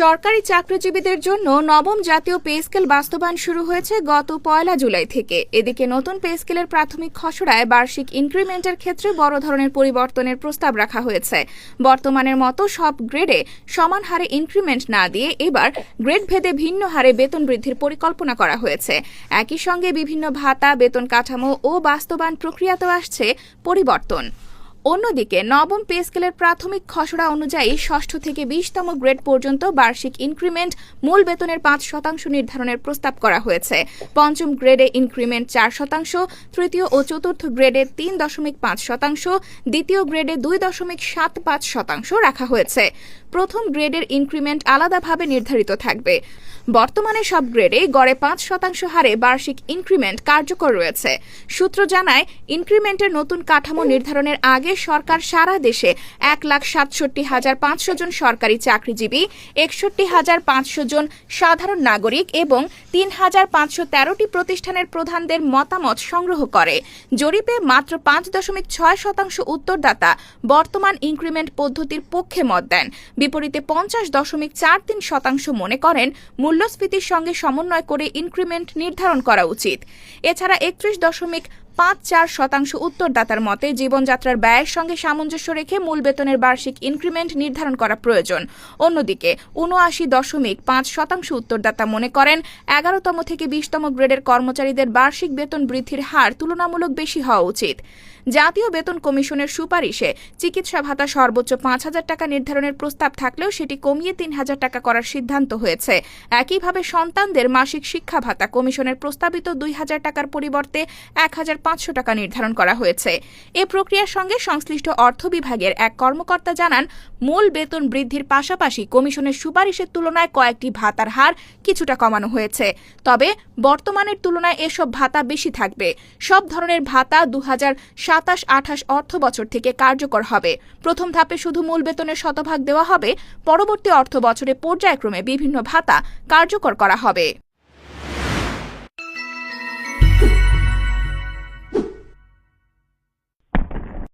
সরকারি চাকরিজীবীদের জন্য নবম জাতীয় পে স্কেল বাস্তবায়ন শুরু হয়েছে গত ১ জুলাই থেকে। এদিকে নতুন পে স্কেলের প্রাথমিক খসড়ায় বার্ষিক ইনক্রিমেন্টের ক্ষেত্রে বড় ধরনের পরিবর্তনের প্রস্তাব রাখা হয়েছে। বর্তমানের মতো সব গ্রেডে সমান হারে ইনক্রিমেন্ট না দিয়ে এবার গ্রেড ভেদে ভিন্ন হারে বেতন বৃদ্ধির পরিকল্পনা করা হয়েছে। একই সঙ্গে বিভিন্ন ভাতা, বেতন কাঠামো ও বাস্তবায়ন প্রক্রিয়াতেও আসছে পরিবর্তন। অন্যদিকে নবম পে স্কেলের প্রাথমিক খসড়া অনুযায়ী ৬ষ্ঠ থেকে ২০তম গ্রেড পর্যন্ত বার্ষিক ইনক্রিমেন্ট মূল বেতনের ৫% নির্ধারণের প্রস্তাব করা হয়েছে। পঞ্চম গ্রেডে ইনক্রিমেন্ট ৪%, তৃতীয় ও চতুর্থ গ্রেডে ৩.৫%, দ্বিতীয় গ্রেডে ২.৭৫% রাখা হয়েছে। প্রথম গ্রেডের ইনক্রিমেন্ট আলাদাভাবে নির্ধারিত থাকবে। বর্তমানে সব গ্রেডে গড়ে ৫% হারে বার্ষিক ইনক্রিমেন্ট কার্যকর রয়েছে। সূত্র জানায়, ইনক্রিমেন্টের নতুন কাঠামো নির্ধারণের আগে সরকার সারা দেশে ১,৬৭,৫০০ জন সরকারি চাকরিজীবী, ৬১,৫০০ জন সাধারণ নাগরিক এবং ৩,৫১৩টি প্রতিষ্ঠানের প্রধানদের মতামত সংগ্রহ করে। জরিপে মাত্র ৫.৬% উত্তরদাতা বর্তমান ইনক্রিমেন্ট পদ্ধতির পক্ষে মত দেন। বিপরীতে ৫০.৪৩% মনে করেন মূল্যস্ফীতির সঙ্গে সমন্বয় করে ইনক্রিমেন্ট নির্ধারণ করা উচিত। এছাড়া ৩১.৫৪% উত্তরদাতার মতে জীবনযাত্রার ব্যয়ের সঙ্গে সামঞ্জস্য রেখে মূল বেতনের বার্ষিক ইনক্রিমেন্ট নির্ধারণ করা প্রয়োজন। অন্যদিকে ৭৯.৫% উত্তরদাতা মনে করেন ১১তম থেকে ২০তম গ্রেডের কর্মচারীদের বার্ষিক বেতন বৃদ্ধির হার তুলনামূলক বেশি হওয়া উচিত। জাতীয় বেতন কমিশনের সুপারিশে চিকিৎসা ভাতা সর্বোচ্চ ৫,০০০ টাকা নির্ধারণের প্রস্তাব থাকলেও সেটি কমিয়ে ৩,০০০ টাকা করার সিদ্ধান্ত হয়েছে। একইভাবে সন্তানদের মাসিক শিক্ষা ভাতা কমিশনের প্রস্তাবিত ২,০০০ টাকার পরিবর্তে ১,৫০০ টাকা নির্ধারণ করা হয়েছে। এ প্রক্রিয়ার সঙ্গে সংশ্লিষ্ট অর্থ বিভাগের এক কর্মকর্তা জানান, মূল বেতন বৃদ্ধির পাশাপাশি কমিশনের সুপারিশের তুলনায় কয়েকটি ভাতার হার কিছুটা কমানো হয়েছে। তবে বর্তমানের তুলনায় এসব ভাতা বেশি থাকবে। সব ধরনের ভাতা ২০২৭-২৮ অর্থ বছর থেকে কার্যকর হবে। প্রথম ধাপে শুধু মূল বেতনের শতভাগ দেওয়া হবে। পরবর্তী অর্থ বছরে পর্যায়ক্রমে বিভিন্ন ভাতা কার্যকর করা হবে।